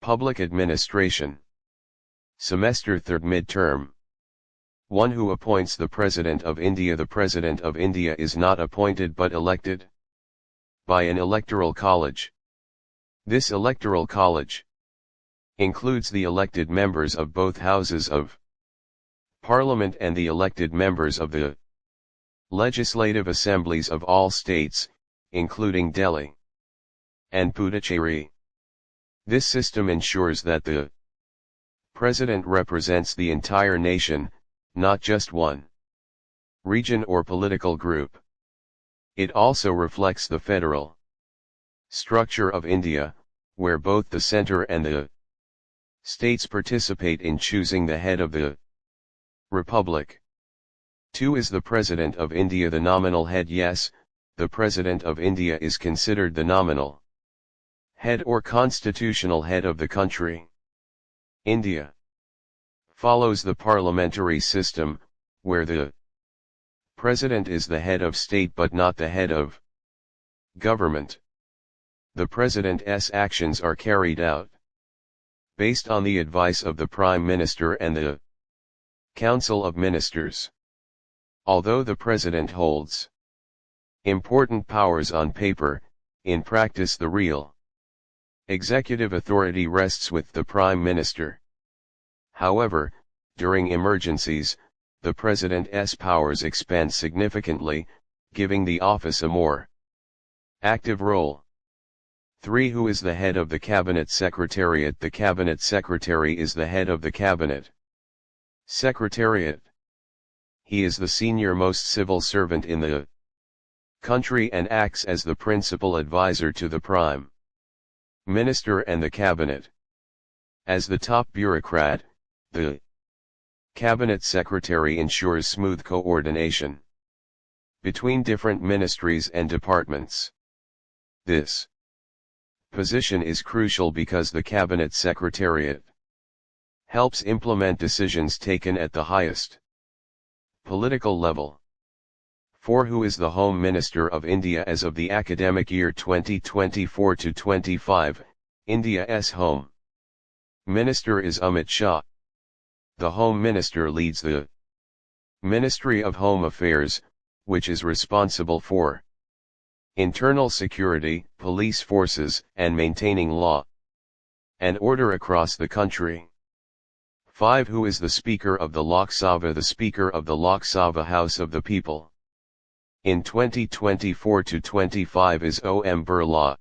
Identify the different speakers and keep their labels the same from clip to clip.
Speaker 1: Public administration. Semester third midterm. One who appoints the President of India. The President of India is not appointed but elected by an electoral college. This electoral college includes the elected members of both houses of Parliament and the elected members of the legislative assemblies of all states, including Delhi and Puducherry. This system ensures that the President represents the entire nation, not just one region or political group. It also reflects the federal structure of India, where both the center and the states participate in choosing the head of the Republic. 2. Is the President of India the nominal head? Yes, the President of India is considered the nominal head or constitutional head of the country. India follows the parliamentary system, where the President is the head of state but not the head of government. The President's actions are carried out based on the advice of the Prime Minister and the Council of Ministers. Although the President holds important powers on paper, in practice the real executive authority rests with the Prime Minister. However, during emergencies, the President's powers expand significantly, giving the office a more active role. 3. Who is the head of the Cabinet Secretariat? The Cabinet Secretary is the head of the Cabinet Secretariat. He is the senior-most civil servant in the country and acts as the principal advisor to the Prime Minister and the Cabinet. As the top bureaucrat, the Cabinet Secretary ensures smooth coordination between different ministries and departments. This position is crucial because the Cabinet Secretariat helps implement decisions taken at the highest political level. 4. Who is the Home Minister of India? As of the academic year 2024-25, India's Home Minister is Amit Shah. The Home Minister leads the Ministry of Home Affairs, which is responsible for internal security, police forces, and maintaining law and order across the country. 5. Who is the Speaker of the Lok Sabha? The Speaker of the Lok Sabha House of the People in 2024-25 is Om Birla.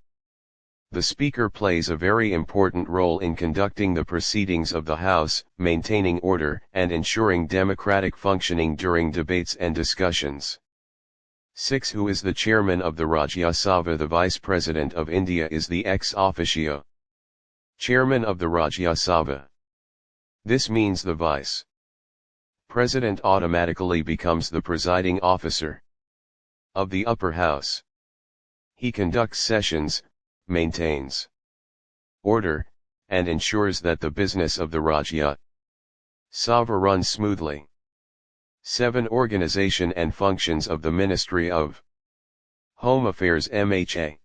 Speaker 1: The Speaker plays a very important role in conducting the proceedings of the House, maintaining order, and ensuring democratic functioning during debates and discussions. 6. Who is the Chairman of the Rajya Sabha? The Vice President of India is the ex officio Chairman of the Rajya Sabha. This means the Vice President automatically becomes the presiding officer of the upper house. He conducts sessions, maintains order, and ensures that the business of the Rajya Sabha runs smoothly. 7. Organization and functions of the Ministry of Home Affairs (MHA).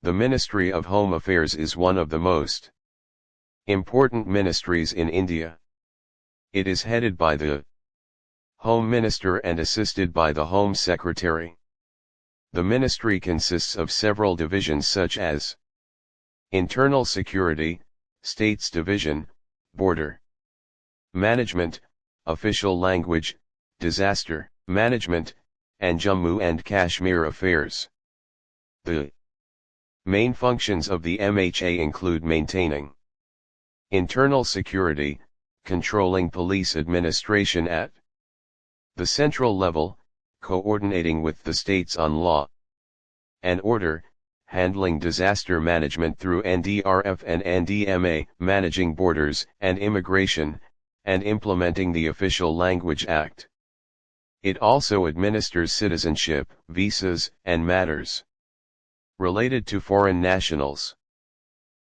Speaker 1: The Ministry of Home Affairs is one of the most important ministries in India. It is headed by the Home Minister and assisted by the Home Secretary. The ministry consists of several divisions such as Internal Security, States Division, Border Management, Official Language, Disaster Management, and Jammu and Kashmir Affairs. The main functions of the MHA include maintaining internal security, controlling police administration at the central level, coordinating with the states on law and order, handling disaster management through NDRF and NDMA, managing borders and immigration, and implementing the Official Language Act. It also administers citizenship, visas, and matters related to foreign nationals.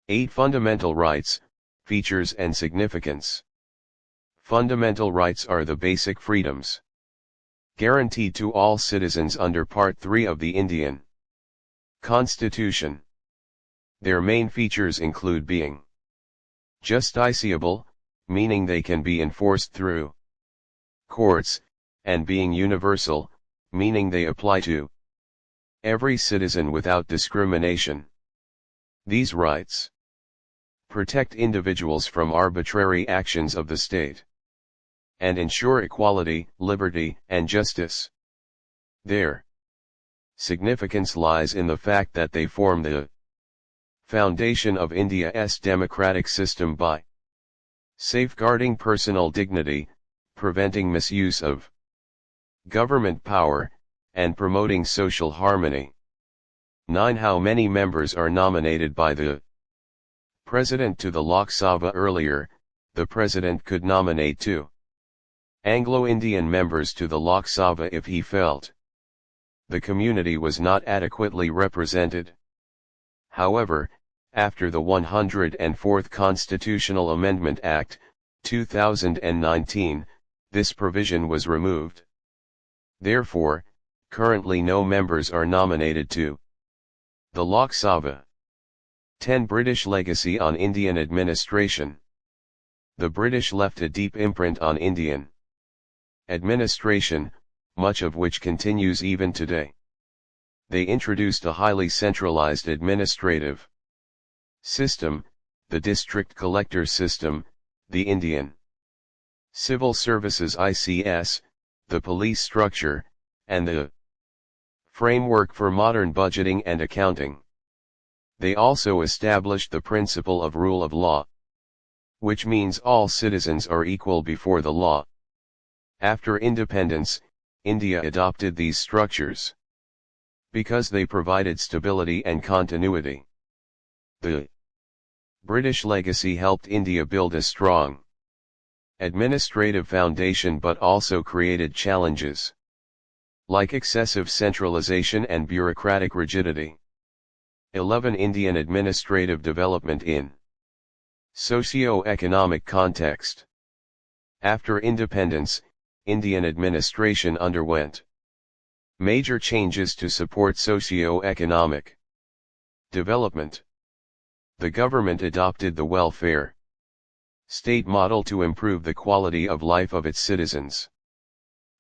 Speaker 1: 8. Fundamental rights, features and significance. Fundamental rights are the basic freedoms guaranteed to all citizens under Part 3 of the Indian Constitution. Their main features include being Justiciable, meaning they can be enforced through courts, and being universal, meaning they apply to every citizen without discrimination. These rights protect individuals from arbitrary actions of the state, and ensure equality, liberty, and justice. Their significance lies in the fact that they form the foundation of India's democratic system by safeguarding personal dignity, preventing misuse of government power, and promoting social harmony. 9. How many members are nominated by the President to the Lok Sabha? Earlier, the President could nominate 2 Anglo-Indian members to the Lok Sabha if he felt the community was not adequately represented. However, after the 104th Constitutional Amendment Act, 2019, this provision was removed. Therefore, currently no members are nominated to the Lok Sabha. 10. British legacy on Indian administration. The British left a deep imprint on Indian administration, much of which continues even today. They introduced a highly centralized administrative system, the district collector system, the Indian Civil Services ICS, the police structure, and the framework for modern budgeting and accounting. They also established the principle of rule of law, which means all citizens are equal before the law. After independence, India adopted these structures because they provided stability and continuity. The British legacy helped India build a strong administrative foundation, but also created challenges like excessive centralization and bureaucratic rigidity. 11. Indian administrative development in socio-economic context. After independence, Indian administration underwent major changes to support socio-economic development. The government adopted the welfare state model to improve the quality of life of its citizens.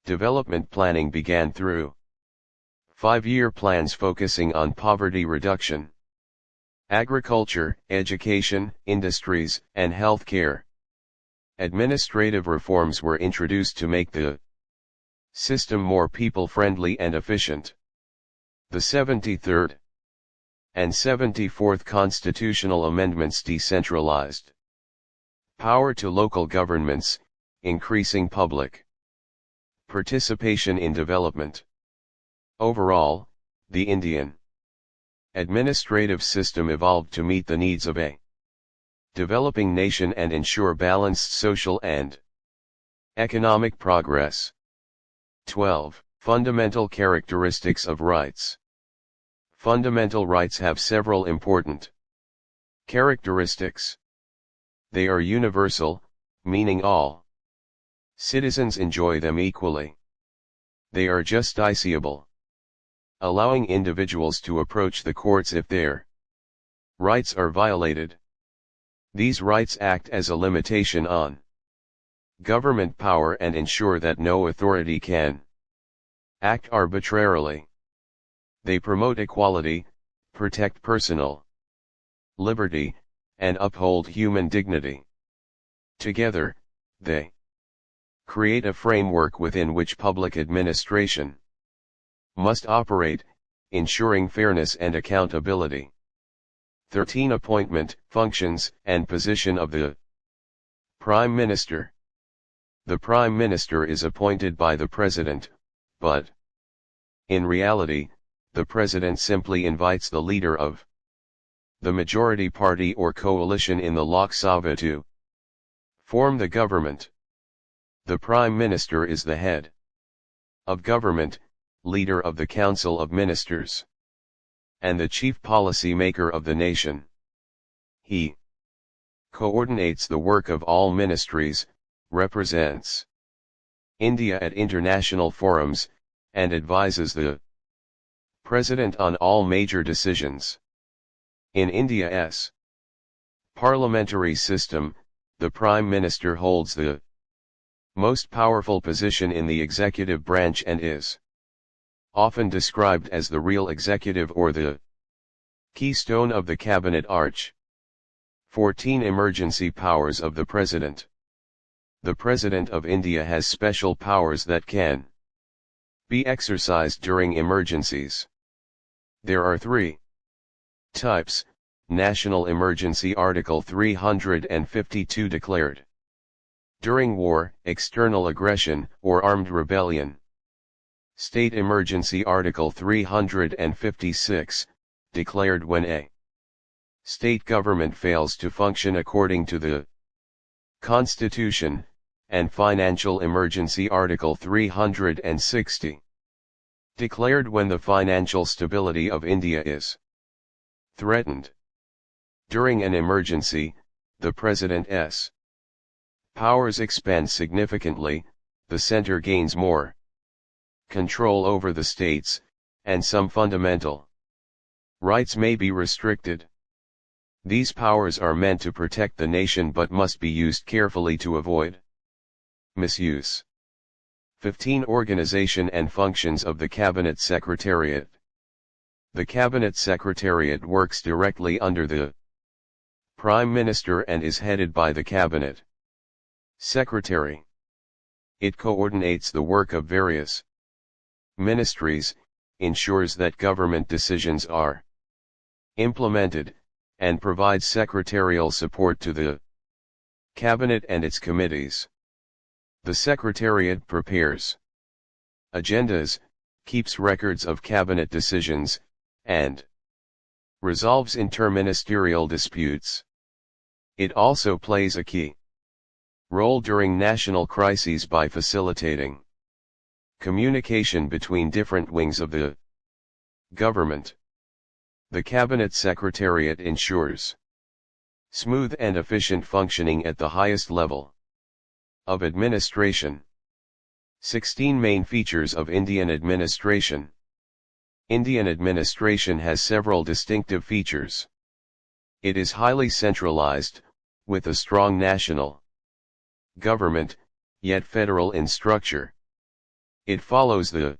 Speaker 1: Development planning began through 5-year plans focusing on poverty reduction, agriculture, education, industries, and healthcare. Administrative reforms were introduced to make the system more people-friendly and efficient. The 73rd and 74th constitutional amendments decentralized power to local governments, increasing public participation in development. Overall, the Indian administrative system evolved to meet the needs of a developing nation and ensure balanced social and economic progress. 12. Fundamental characteristics of rights. Fundamental rights have several important characteristics. They are universal, meaning all citizens enjoy them equally. They are justiciable, allowing individuals to approach the courts if their rights are violated. These rights act as a limitation on government power and ensure that no authority can act arbitrarily. They promote equality, protect personal liberty, and uphold human dignity. Together, they create a framework within which public administration must operate, ensuring fairness and accountability. 13. Appointment, functions, and position of the Prime Minister. The Prime Minister is appointed by the President, but in reality, the President simply invites the leader of the majority party or coalition in the Lok Sabha to form the government. The Prime Minister is the head of government, leader of the Council of Ministers, and the chief policy maker of the nation. He coordinates the work of all ministries, represents India at international forums, and advises the President on all major decisions. In India's Parliamentary system, the Prime Minister holds the most powerful position in the executive branch and is often described as the real executive or the keystone of the cabinet arch. 14 Emergency powers of the President. The President of India has special powers that can be exercised during emergencies. There are 3 types. National emergency Article 352 declared during war, external aggression, or armed rebellion. State emergency Article 356, declared when a state government fails to function according to the Constitution, and financial emergency Article 360, declared when the financial stability of India is threatened. During an emergency, the President's powers expand significantly, the center gains more control over the states, and some fundamental rights may be restricted. These powers are meant to protect the nation but must be used carefully to avoid misuse. 15 Organization and functions of the Cabinet Secretariat. The Cabinet Secretariat works directly under the Prime Minister and is headed by the Cabinet Secretary. It coordinates the work of various ministries, ensures that government decisions are implemented, and provides secretarial support to the Cabinet and its committees. The Secretariat prepares agendas, keeps records of Cabinet decisions, and resolves interministerial disputes. It also plays a key role during national crises by facilitating communication between different wings of the government. The Cabinet Secretariat ensures smooth and efficient functioning at the highest level of administration. 16 Main features of Indian administration. Indian administration has several distinctive features. It is highly centralized, with a strong national government, yet federal in structure. It follows the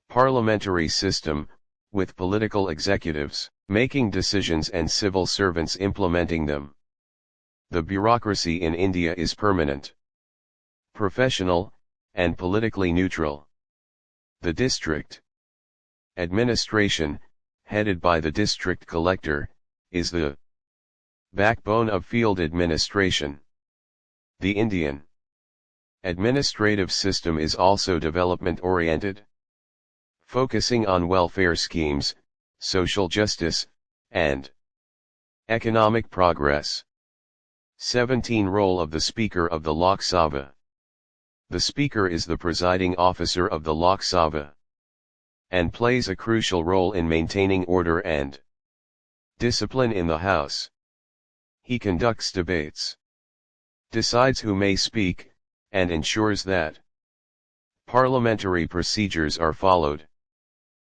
Speaker 1: parliamentary system, with political executives making decisions and civil servants implementing them. The bureaucracy in India is permanent, professional, and politically neutral. The district administration, headed by the district collector, is the backbone of field administration. The Indian administrative system is also development-oriented, focusing on welfare schemes, social justice, and economic progress. 17 Role of the Speaker of the Lok Sabha. The Speaker is the presiding officer of the Lok Sabha and plays a crucial role in maintaining order and discipline in the House. He conducts debates, decides who may speak, and ensures that parliamentary procedures are followed.